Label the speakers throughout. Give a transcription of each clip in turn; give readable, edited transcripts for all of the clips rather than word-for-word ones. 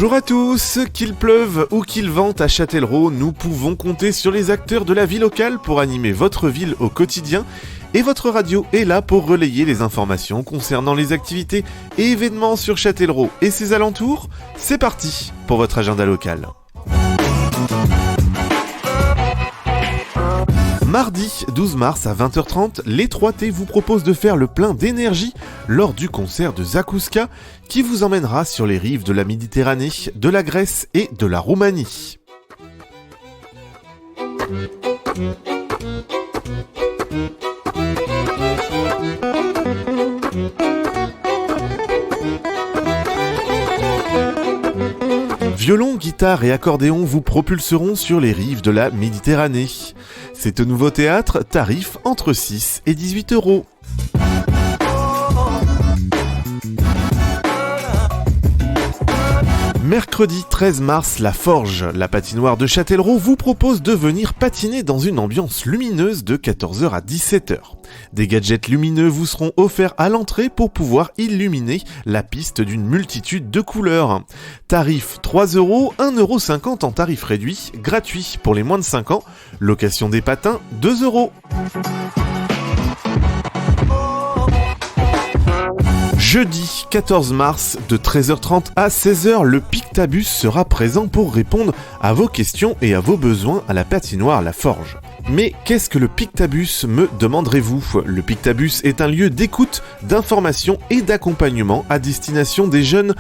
Speaker 1: Bonjour à tous, qu'il pleuve ou qu'il vente à Châtellerault, nous pouvons compter sur les acteurs de la vie locale pour animer votre ville au quotidien et votre radio est là pour relayer les informations concernant les activités et événements sur Châtellerault et ses alentours. C'est parti pour votre agenda local. Mardi 12 mars à 20h30, les 3T vous proposent de faire le plein d'énergie lors du concert de Zakouska qui vous emmènera sur les rives de la Méditerranée, de la Grèce et de la Roumanie. Violon, guitare et accordéon vous propulseront sur les rives de la Méditerranée. C'est au Nouveau Théâtre, tarif entre 6 et 18 €. Mercredi 13 mars, la Forge, la patinoire de Châtellerault, vous propose de venir patiner dans une ambiance lumineuse de 14h à 17h. Des gadgets lumineux vous seront offerts à l'entrée pour pouvoir illuminer la piste d'une multitude de couleurs. Tarif 3 €, 1,50 € en tarif réduit, gratuit pour les moins de 5 ans. Location des patins, 2 €. Jeudi 14 mars, de 13h30 à 16h, le Pictabus sera présent pour répondre à vos questions et à vos besoins à la patinoire La Forge. Mais qu'est-ce que le Pictabus, me demanderez-vous ? Le Pictabus est un lieu d'écoute, d'information et d'accompagnement à destination des jeunes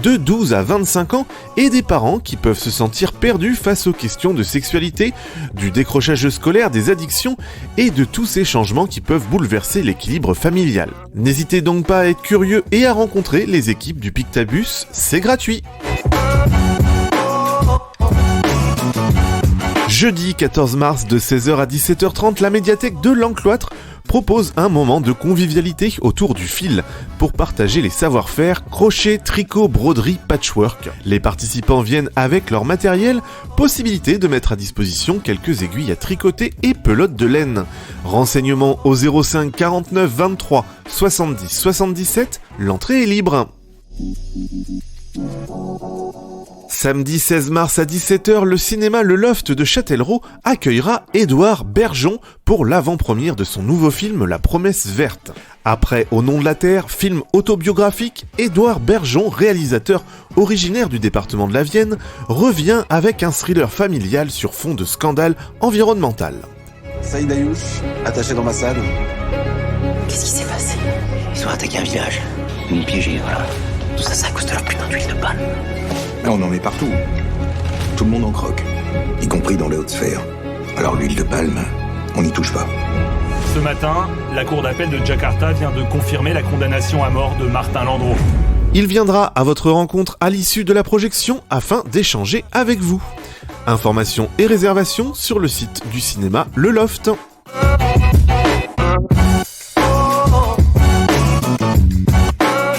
Speaker 1: de 12 à 25 ans et des parents qui peuvent se sentir perdus face aux questions de sexualité, du décrochage scolaire, des addictions et de tous ces changements qui peuvent bouleverser l'équilibre familial. N'hésitez donc pas à être curieux et à rencontrer les équipes du Pictabus, c'est gratuit. Jeudi 14 mars de 16h à 17h30, la médiathèque de l'Encloître propose un moment de convivialité autour du fil pour partager les savoir-faire crochet, tricot, broderie, patchwork. Les participants viennent avec leur matériel, possibilité de mettre à disposition quelques aiguilles à tricoter et pelotes de laine. Renseignements au 05 49 23 70 77, l'entrée est libre. Samedi 16 mars à 17h, le cinéma Le Loft de Châtellerault accueillera Édouard Bergeon pour l'avant-première de son nouveau film La Promesse Verte. Après Au nom de la Terre, film autobiographique, Édouard Bergeon, réalisateur originaire du département de la Vienne, revient avec un thriller familial sur fond de scandale environnemental.
Speaker 2: Saïd Ayouch, attaché dans ma salle.
Speaker 3: Qu'est-ce qui s'est passé? Ils ont attaqué un village. Ils m'ont piégé, voilà. Tout ça, c'est à cause de leur putain d'huile de palme.
Speaker 2: Là, on en met partout. Tout le monde en croque, y compris dans les hautes sphères. Alors l'huile de palme, on n'y touche pas.
Speaker 4: Ce matin, la cour d'appel de Jakarta vient de confirmer la condamnation à mort de Martin Landreau.
Speaker 1: Il viendra à votre rencontre à l'issue de la projection afin d'échanger avec vous. Informations et réservations sur le site du cinéma Le Loft.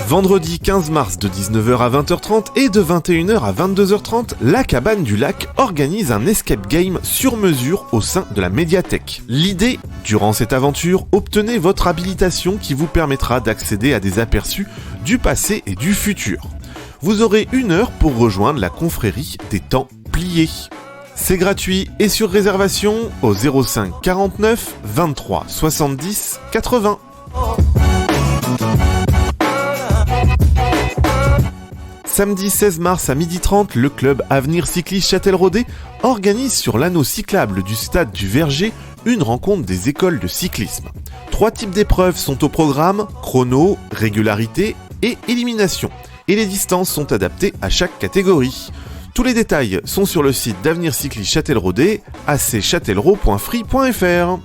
Speaker 1: Vendredi 15 mars de 19h à 20h30 et de 21h à 22h30, la Cabane du Lac organise un escape game sur mesure au sein de la médiathèque. L'idée, durant cette aventure, obtenez votre habilitation qui vous permettra d'accéder à des aperçus du passé et du futur. Vous aurez 1 heure pour rejoindre la confrérie des temps pliés. C'est gratuit et sur réservation au 05 49 23 70 80. Samedi 16 mars à 12h30, le club Avenir Cycliste Châtelleraudais organise sur l'anneau cyclable du stade du Verger une rencontre des écoles de cyclisme. 3 types d'épreuves sont au programme, chrono, régularité et élimination. Et les distances sont adaptées à chaque catégorie. Tous les détails sont sur le site d'Avenir Cycliste Châtelleraudais, acchâtellerault.free.fr.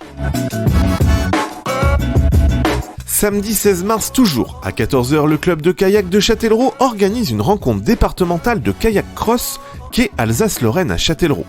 Speaker 1: Samedi 16 mars toujours, à 14h, le club de kayak de Châtellerault organise une rencontre départementale de kayak cross quai Alsace-Lorraine à Châtellerault.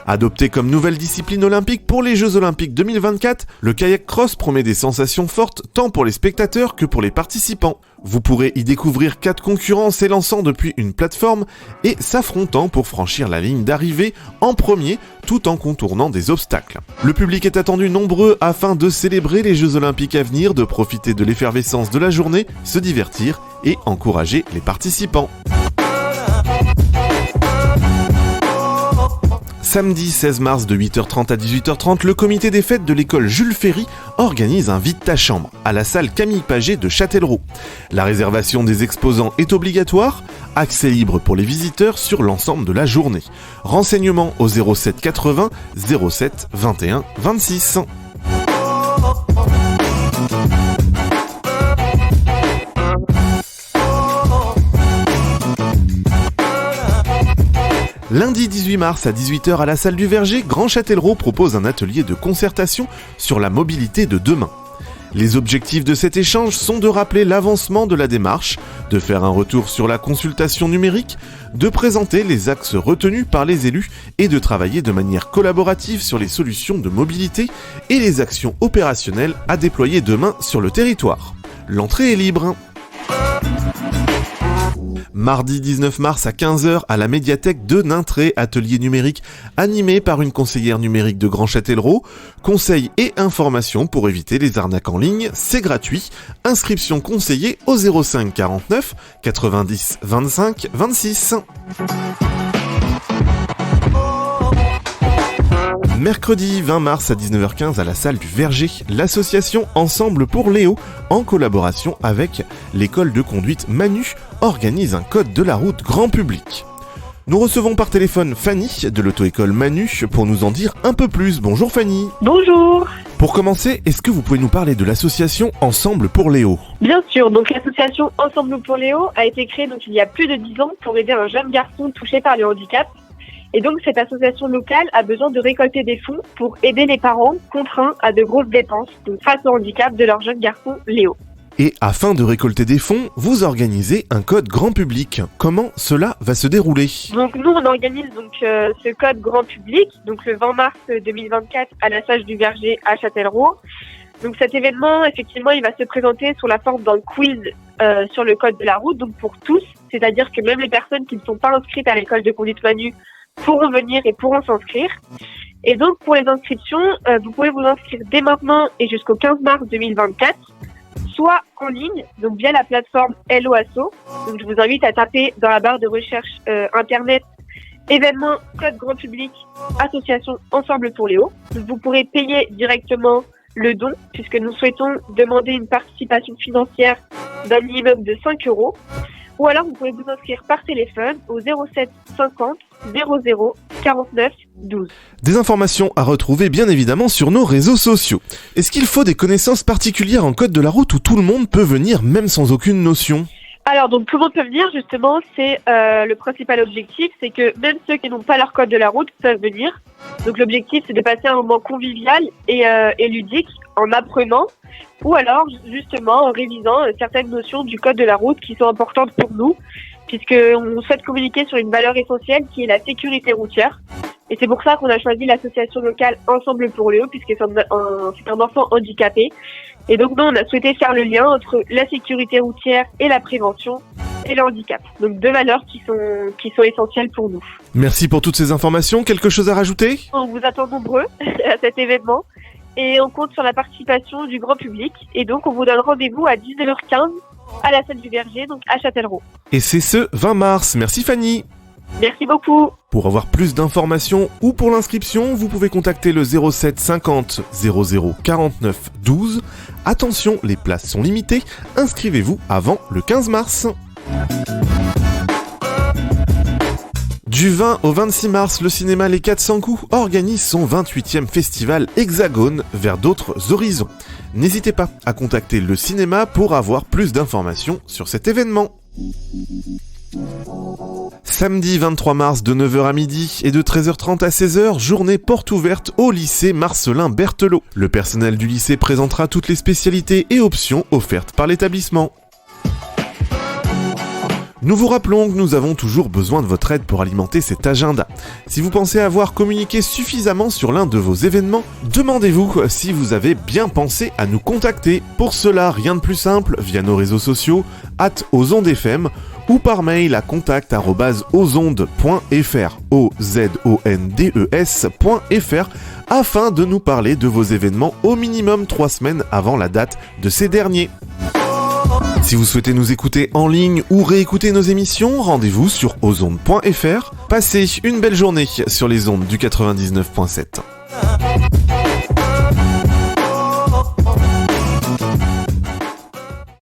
Speaker 1: Adopté comme nouvelle discipline olympique pour les Jeux Olympiques 2024, le kayak cross promet des sensations fortes tant pour les spectateurs que pour les participants. Vous pourrez y découvrir 4 concurrents s'élançant depuis une plateforme et s'affrontant pour franchir la ligne d'arrivée en premier tout en contournant des obstacles. Le public est attendu nombreux afin de célébrer les Jeux Olympiques à venir, de profiter de l'effervescence de la journée, se divertir et encourager les participants. Samedi 16 mars de 8h30 à 18h30, le comité des fêtes de l'école Jules Ferry organise un vide ta chambre à la salle Camille Paget de Châtellerault. La réservation des exposants est obligatoire, accès libre pour les visiteurs sur l'ensemble de la journée. Renseignements au 07 80 07 21 26. Lundi 18 mars à 18h à la salle du Verger, Grand Châtellerault propose un atelier de concertation sur la mobilité de demain. Les objectifs de cet échange sont de rappeler l'avancement de la démarche, de faire un retour sur la consultation numérique, de présenter les axes retenus par les élus et de travailler de manière collaborative sur les solutions de mobilité et les actions opérationnelles à déployer demain sur le territoire. L'entrée est libre. Mardi 19 mars à 15h à la médiathèque de Nintré, atelier numérique animé par une conseillère numérique de Grand Châtellerault. Conseils et informations pour éviter les arnaques en ligne, c'est gratuit. Inscription conseillée au 05 49 90 25 26. Mercredi 20 mars à 19h15 à la salle du Verger, l'association Ensemble pour Léo, en collaboration avec l'école de conduite Manu, organise un code de la route grand public. Nous recevons par téléphone Fanny de l'auto-école Manu pour nous en dire un peu plus. Bonjour Fanny.
Speaker 5: Bonjour.
Speaker 1: Pour commencer, est-ce que vous pouvez nous parler de l'association Ensemble pour Léo ?
Speaker 5: Bien sûr, donc l'association Ensemble pour Léo a été créée il y a plus de 10 ans pour aider un jeune garçon touché par le handicap. Et donc, cette association locale a besoin de récolter des fonds pour aider les parents contraints à de grosses dépenses face au handicap de leur jeune garçon Léo.
Speaker 1: Et afin de récolter des fonds, vous organisez un code grand public. Comment cela va se dérouler ?
Speaker 5: Donc, nous, on organise ce code grand public, donc le 20 mars 2024 à la salle du Verger à Châtellerault. Donc, cet événement, effectivement, il va se présenter sous la forme d'un quiz sur le code de la route, donc pour tous, c'est-à-dire que même les personnes qui ne sont pas inscrites à l'école de conduite Manu pourront venir et pourront s'inscrire. Et donc, pour les inscriptions, vous pouvez vous inscrire dès maintenant et jusqu'au 15 mars 2024, soit en ligne, donc via la plateforme Hello Asso. Donc, je vous invite à taper dans la barre de recherche internet événement code grand public association Ensemble pour Léo. Donc, vous pourrez payer directement le don, puisque nous souhaitons demander une participation financière d'un minimum de 5 €. Ou alors, vous pouvez vous inscrire par téléphone au 07 50 00 49 12.
Speaker 1: Des informations à retrouver bien évidemment sur nos réseaux sociaux. Est-ce qu'il faut des connaissances particulières en code de la route où tout le monde peut venir même sans aucune notion ?
Speaker 5: Alors, donc tout le monde peut venir, justement, c'est le principal objectif, c'est que même ceux qui n'ont pas leur code de la route peuvent venir. Donc l'objectif, c'est de passer un moment convivial et ludique en apprenant ou alors justement en révisant certaines notions du code de la route qui sont importantes pour nous, puisqu'on souhaite communiquer sur une valeur essentielle qui est la sécurité routière. Et c'est pour ça qu'on a choisi l'association locale Ensemble pour Léo, puisque c'est un enfant handicapé. Et donc nous, on a souhaité faire le lien entre la sécurité routière et la prévention et le handicap. Donc deux valeurs qui sont essentielles pour nous.
Speaker 1: Merci pour toutes ces informations. Quelque chose à rajouter ?
Speaker 5: On vous attend nombreux à cet événement et on compte sur la participation du grand public. Et donc on vous donne rendez-vous à 19h15 à la salle du Verger, donc à Châtellerault.
Speaker 1: Et c'est ce 20 mars. Merci Fanny.
Speaker 5: Merci beaucoup.
Speaker 1: Pour avoir plus d'informations ou pour l'inscription, vous pouvez contacter le 07 50 00 49 12. Attention, les places sont limitées. Inscrivez-vous avant le 15 mars. Du 20 au 26 mars, le cinéma Les 400 coups organise son 28e festival Hexagone vers d'autres horizons. N'hésitez pas à contacter le cinéma pour avoir plus d'informations sur cet événement. Samedi 23 mars de 9h à midi et de 13h30 à 16h, journée porte ouverte au lycée Marcelin Berthelot. Le personnel du lycée présentera toutes les spécialités et options offertes par l'établissement. Nous vous rappelons que nous avons toujours besoin de votre aide pour alimenter cet agenda. Si vous pensez avoir communiqué suffisamment sur l'un de vos événements, demandez-vous si vous avez bien pensé à nous contacter. Pour cela, rien de plus simple, via nos réseaux sociaux, @ozondefm, ou par mail à contact@ozondes.fr, ozondes.fr, afin de nous parler de vos événements au minimum 3 semaines avant la date de ces derniers. Si vous souhaitez nous écouter en ligne ou réécouter nos émissions, rendez-vous sur ozondes.fr. Passez une belle journée sur les ondes du 99.7.